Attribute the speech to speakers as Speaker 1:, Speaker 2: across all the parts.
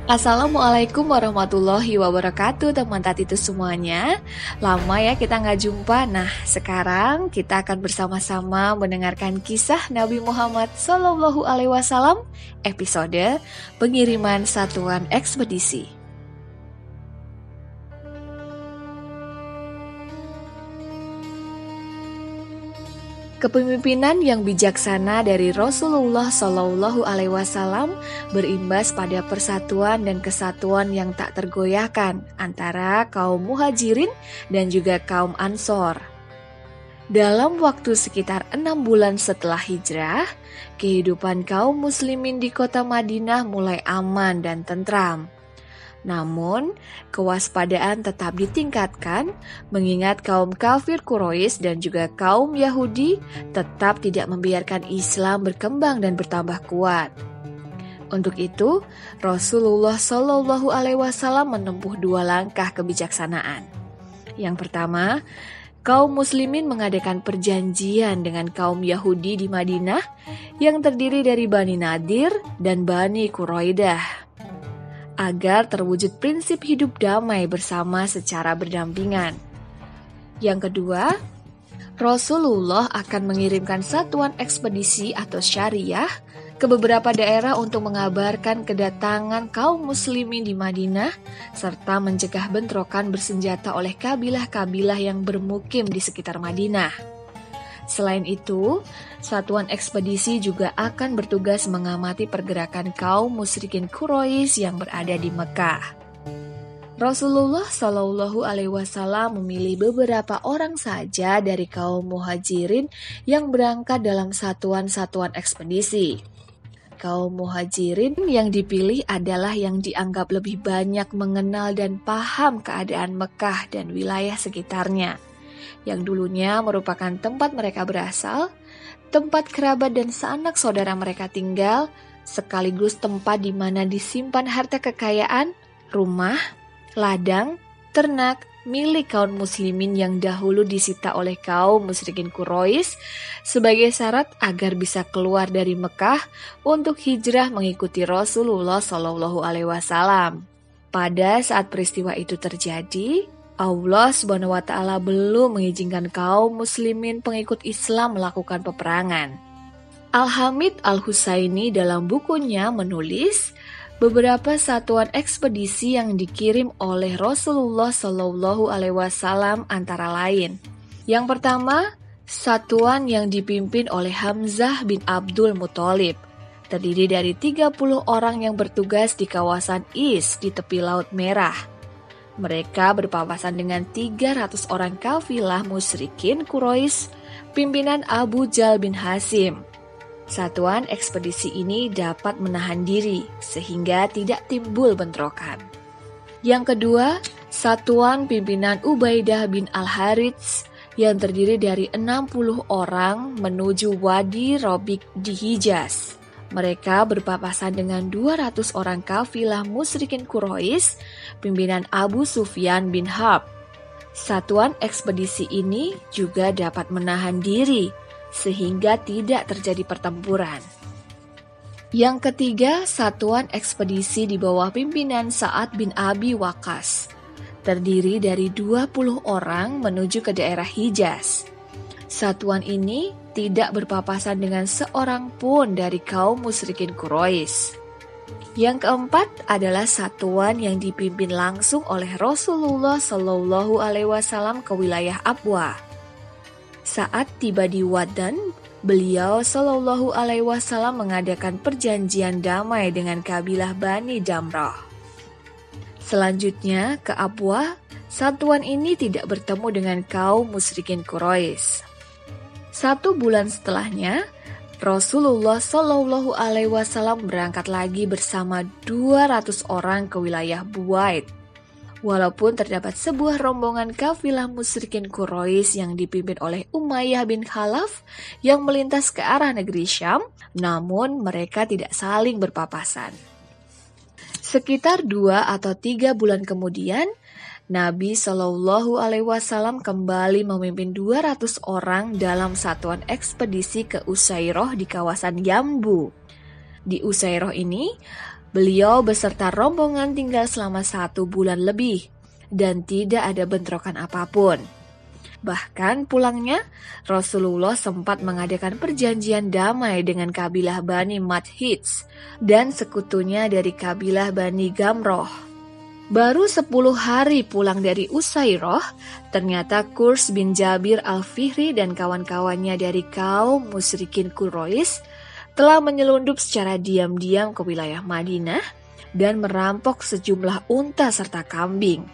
Speaker 1: Assalamualaikum warahmatullahi wabarakatuh teman Tati itu semuanya. Lama ya kita nggak jumpa. Nah sekarang kita akan bersama-sama mendengarkan kisah Nabi Muhammad SAW episode pengiriman satuan ekspedisi. Kepemimpinan yang bijaksana dari Rasulullah SAW berimbas pada persatuan dan kesatuan yang tak tergoyahkan antara kaum Muhajirin dan juga kaum Ansor. Dalam waktu sekitar 6 bulan setelah hijrah, kehidupan kaum muslimin di kota Madinah mulai aman dan tentram. Namun, kewaspadaan tetap ditingkatkan mengingat kaum kafir Quraisy dan juga kaum Yahudi tetap tidak membiarkan Islam berkembang dan bertambah kuat. Untuk itu, Rasulullah SAW menempuh 2 langkah kebijaksanaan. Yang pertama, kaum muslimin mengadakan perjanjian dengan kaum Yahudi di Madinah yang terdiri dari Bani Nadir dan Bani Quraidah, agar terwujud prinsip hidup damai bersama secara berdampingan. Yang kedua, Rasulullah akan mengirimkan satuan ekspedisi atau syariah ke beberapa daerah untuk mengabarkan kedatangan kaum muslimin di Madinah serta mencegah bentrokan bersenjata oleh kabilah-kabilah yang bermukim di sekitar Madinah. Selain itu, satuan ekspedisi juga akan bertugas mengamati pergerakan kaum musyrikin Quraisy yang berada di Mekah. Rasulullah SAW memilih beberapa orang saja dari kaum Muhajirin yang berangkat dalam satuan-satuan ekspedisi. Kaum Muhajirin yang dipilih adalah yang dianggap lebih banyak mengenal dan paham keadaan Mekah dan wilayah sekitarnya, yang dulunya merupakan tempat mereka berasal, tempat kerabat dan sanak saudara mereka tinggal, sekaligus tempat di mana disimpan harta kekayaan, rumah, ladang, ternak, milik kaum muslimin yang dahulu disita oleh kaum musyrikin Quraisy sebagai syarat agar bisa keluar dari Mekah untuk hijrah mengikuti Rasulullah SAW. Pada saat peristiwa itu terjadi, Allah SWT belum mengizinkan kaum muslimin pengikut Islam melakukan peperangan. Al-Hamid Al-Husaini dalam bukunya menulis beberapa satuan ekspedisi yang dikirim oleh Rasulullah SAW antara lain. Yang pertama, satuan yang dipimpin oleh Hamzah bin Abdul Muthalib, terdiri dari 30 orang yang bertugas di kawasan Is di tepi Laut Merah. Mereka berpapasan dengan 300 orang kafilah musyrikin Quraisy, pimpinan Abu Jal bin Hasim. Satuan ekspedisi ini dapat menahan diri sehingga tidak timbul bentrokan. Yang kedua, satuan pimpinan Ubaidah bin Al-Harits yang terdiri dari 60 orang menuju Wadi Robik di Hijaz. Mereka berpapasan dengan 200 orang kafilah musyrikin Quraisy, pimpinan Abu Sufyan bin Harb. Satuan ekspedisi ini juga dapat menahan diri, sehingga tidak terjadi pertempuran. Yang ketiga, satuan ekspedisi di bawah pimpinan Sa'ad bin Abi Waqqas, terdiri dari 20 orang menuju ke daerah Hijaz. Satuan ini tidak berpapasan dengan seorang pun dari kaum musyrikin Quraisy. Yang keempat adalah satuan yang dipimpin langsung oleh Rasulullah SAW ke wilayah Abwa. Saat tiba di Wadan, beliau SAW mengadakan perjanjian damai dengan kabilah Bani Damrah. Selanjutnya ke Abwa, satuan ini tidak bertemu dengan kaum musyrikin Quraisy. 1 bulan setelahnya, Rasulullah SAW berangkat lagi bersama 200 orang ke wilayah Buwaid. Walaupun terdapat sebuah rombongan kafilah musyrikin Quraisy yang dipimpin oleh Umayyah bin Khalaf yang melintas ke arah negeri Syam, namun mereka tidak saling berpapasan. Sekitar 2 atau 3 bulan kemudian, Nabi SAW kembali memimpin 200 orang dalam satuan ekspedisi ke Usairoh di kawasan Yambu. Di Usairoh ini, Beliau beserta rombongan tinggal selama 1 bulan lebih dan tidak ada bentrokan apapun. Bahkan pulangnya, Rasulullah sempat mengadakan perjanjian damai dengan kabilah Bani Madhij dan sekutunya dari kabilah Bani Gamroh. Baru 10 hari pulang dari Usairoh, ternyata Qurs bin Jabir al-Fihri dan kawan-kawannya dari kaum musyrikin Quraisy telah menyelundup secara diam-diam ke wilayah Madinah dan merampok sejumlah unta serta kambing.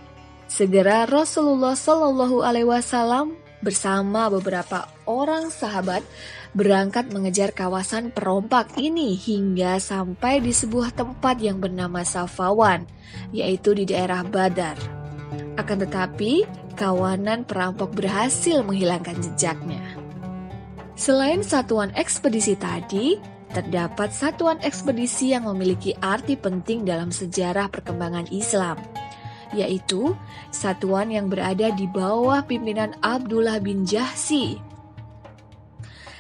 Speaker 1: Segera Rasulullah Shallallahu Alaihi Wasallam bersama beberapa orang sahabat berangkat mengejar kawasan perompak ini hingga sampai di sebuah tempat yang bernama Safawan, yaitu di daerah Badar. Akan tetapi, kawanan perampok berhasil menghilangkan jejaknya. Selain satuan ekspedisi tadi, terdapat satuan ekspedisi yang memiliki arti penting dalam sejarah perkembangan Islam, yaitu satuan yang berada di bawah pimpinan Abdullah bin Jahsy.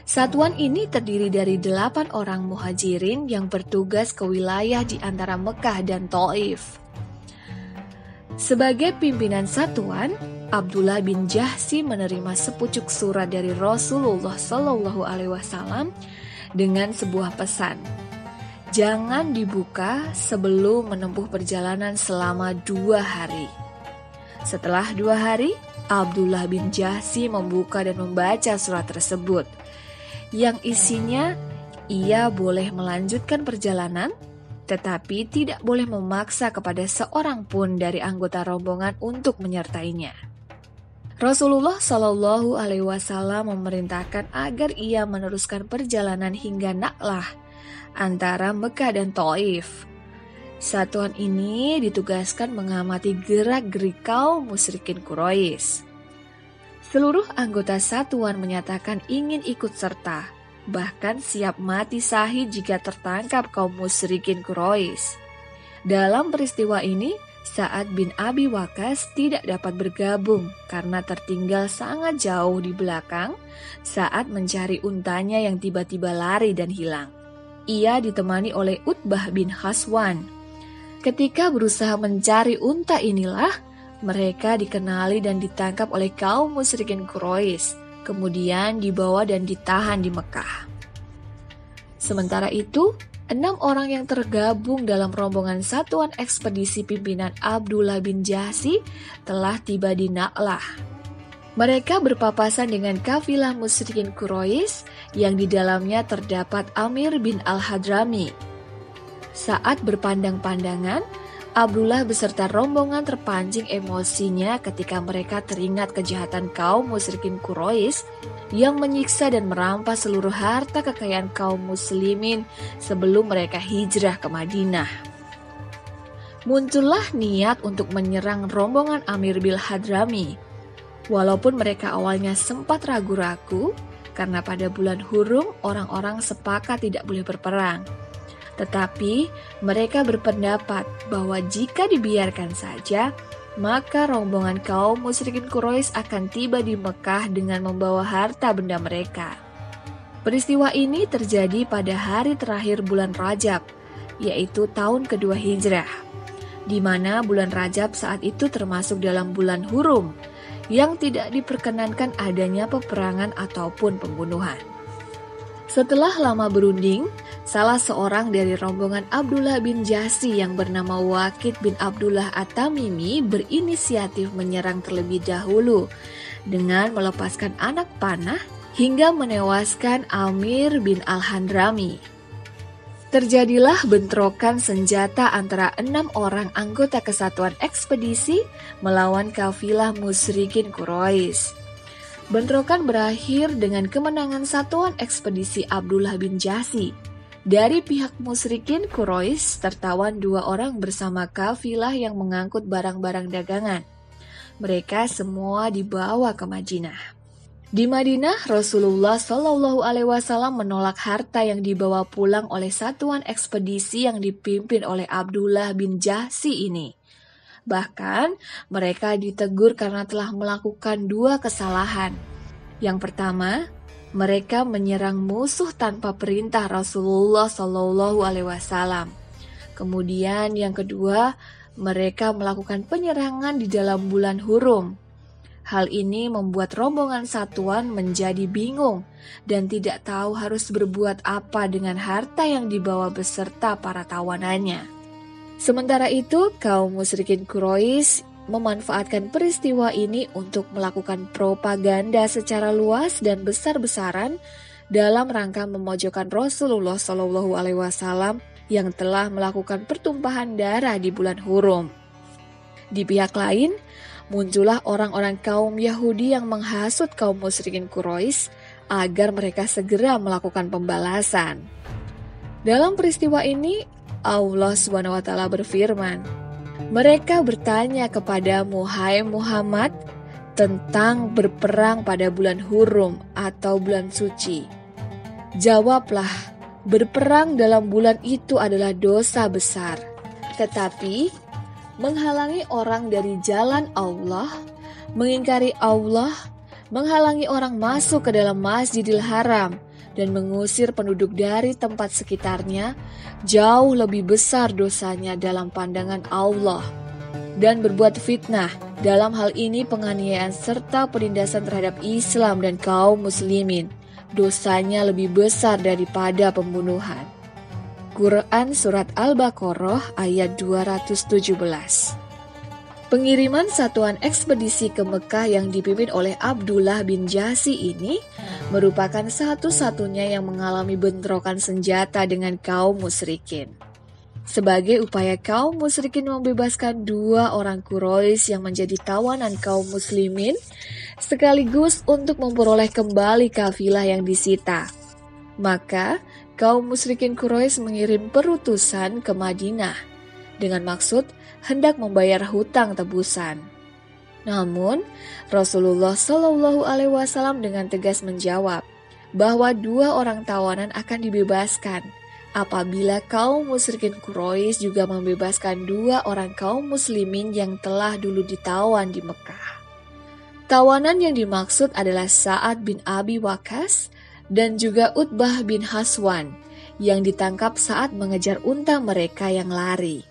Speaker 1: Satuan ini terdiri dari 8 orang muhajirin yang bertugas ke wilayah di antara Mekah dan Taif. Sebagai pimpinan satuan, Abdullah bin Jahsy menerima sepucuk surat dari Rasulullah Shallallahu Alaihi Wasallam dengan sebuah pesan. Jangan dibuka sebelum menempuh perjalanan selama 2 hari. Setelah 2 hari, Abdullah bin Jahsy membuka dan membaca surat tersebut, yang isinya ia boleh melanjutkan perjalanan, tetapi tidak boleh memaksa kepada seorang pun dari anggota rombongan untuk menyertainya. Rasulullah Shallallahu Alaihi Wasallam memerintahkan agar ia meneruskan perjalanan hingga Naqlah antara Mekah dan Taif. Satuan ini ditugaskan mengamati gerak-gerik kaum musyrikin Quraisy. Seluruh anggota satuan menyatakan ingin ikut serta, bahkan siap mati syahid jika tertangkap kaum musyrikin Quraisy. Dalam peristiwa ini, Sa'ad bin Abi Waqqas tidak dapat bergabung karena tertinggal sangat jauh di belakang saat mencari untanya yang tiba-tiba lari dan hilang. Ia ditemani oleh Utbah bin Khaswan. Ketika berusaha mencari unta inilah, mereka dikenali dan ditangkap oleh kaum musyrikin Quraisy, kemudian dibawa dan ditahan di Mekah. Sementara itu, 6 orang yang tergabung dalam rombongan satuan ekspedisi pimpinan Abdullah bin Jahsy telah tiba di Naqlah. Mereka berpapasan dengan kafilah musyrikin Quraisy yang di dalamnya terdapat Amir bin al-Hadrami. Saat berpandang-pandangan, Abdullah beserta rombongan terpancing emosinya ketika mereka teringat kejahatan kaum musyrikin Quraisy yang menyiksa dan merampas seluruh harta kekayaan kaum muslimin sebelum mereka hijrah ke Madinah. Muncullah niat untuk menyerang rombongan Amir bin Hadrami. Walaupun mereka awalnya sempat ragu-ragu, karena pada bulan Hurum orang-orang sepakat tidak boleh berperang. Tetapi mereka berpendapat bahwa jika dibiarkan saja, maka rombongan kaum musyrikin Quraisy akan tiba di Mekah dengan membawa harta benda mereka. Peristiwa ini terjadi pada hari terakhir bulan Rajab, yaitu tahun kedua Hijrah, di mana bulan Rajab saat itu termasuk dalam bulan Hurum, yang tidak diperkenankan adanya peperangan ataupun pembunuhan. Setelah lama berunding, salah seorang dari rombongan Abdullah bin Jahsy yang bernama Waqid bin Abdullah At-Tamimi berinisiatif menyerang terlebih dahulu dengan melepaskan anak panah hingga menewaskan Amir bin al-Hadrami. Terjadilah bentrokan senjata antara 6 orang anggota kesatuan ekspedisi melawan kafilah musyrikin Quraisy. Bentrokan berakhir dengan kemenangan satuan ekspedisi Abdullah bin Jahsy. Dari pihak musyrikin Quraisy tertawan 2 orang bersama kafilah yang mengangkut barang-barang dagangan. Mereka semua dibawa ke Madinah. Di Madinah, Rasulullah Shallallahu Alaihi Wasallam menolak harta yang dibawa pulang oleh satuan ekspedisi yang dipimpin oleh Abdullah bin Jahsy ini. Bahkan, mereka ditegur karena telah melakukan 2 kesalahan. Yang pertama, mereka menyerang musuh tanpa perintah Rasulullah Shallallahu Alaihi Wasallam. Kemudian yang kedua, mereka melakukan penyerangan di dalam bulan Hurum. Hal ini membuat rombongan satuan menjadi bingung dan tidak tahu harus berbuat apa dengan harta yang dibawa beserta para tawanannya. Sementara itu, kaum musyrikin Quraisy memanfaatkan peristiwa ini untuk melakukan propaganda secara luas dan besar-besaran dalam rangka memojokkan Rasulullah SAW yang telah melakukan pertumpahan darah di bulan Hurum. Di pihak lain, muncullah orang-orang kaum Yahudi yang menghasut kaum musyrikin Quraisy agar mereka segera melakukan pembalasan. Dalam peristiwa ini, Allah SWT berfirman, "Mereka bertanya kepadamu, hai Muhammad, tentang berperang pada bulan Hurum atau bulan suci. Jawablah, berperang dalam bulan itu adalah dosa besar. Tetapi menghalangi orang dari jalan Allah, mengingkari Allah, menghalangi orang masuk ke dalam Masjidil Haram, dan mengusir penduduk dari tempat sekitarnya, jauh lebih besar dosanya dalam pandangan Allah. Dan berbuat fitnah, dalam hal ini penganiayaan serta penindasan terhadap Islam dan kaum muslimin, dosanya lebih besar daripada pembunuhan." Quran Surat Al-Baqarah ayat 217. Pengiriman satuan ekspedisi ke Mekah yang dipimpin oleh Abdullah bin Jahsy ini merupakan satu-satunya yang mengalami bentrokan senjata dengan kaum musyrikin. Sebagai upaya kaum musyrikin membebaskan 2 orang Quraisy yang menjadi tawanan kaum muslimin, sekaligus untuk memperoleh kembali kafilah yang disita. Maka, kaum musyrikin Quraisy mengirim perutusan ke Madinah dengan maksud hendak membayar hutang tebusan. Namun, Rasulullah SAW dengan tegas menjawab bahwa 2 orang tawanan akan dibebaskan apabila kaum musyrikin Quraisy juga membebaskan 2 orang kaum muslimin yang telah dulu ditawan di Mekah. Tawanan yang dimaksud adalah Sa'ad bin Abi Waqqas dan juga Utbah bin Haswan yang ditangkap saat mengejar unta mereka yang lari.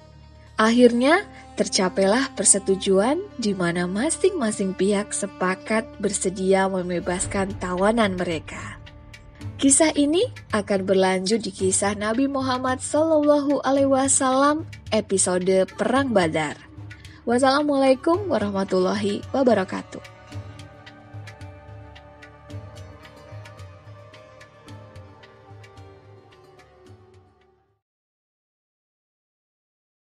Speaker 1: Akhirnya tercapailah persetujuan di mana masing-masing pihak sepakat bersedia membebaskan tawanan mereka. Kisah ini akan berlanjut di kisah Nabi Muhammad SAW episode Perang Badar. Wassalamualaikum warahmatullahi wabarakatuh.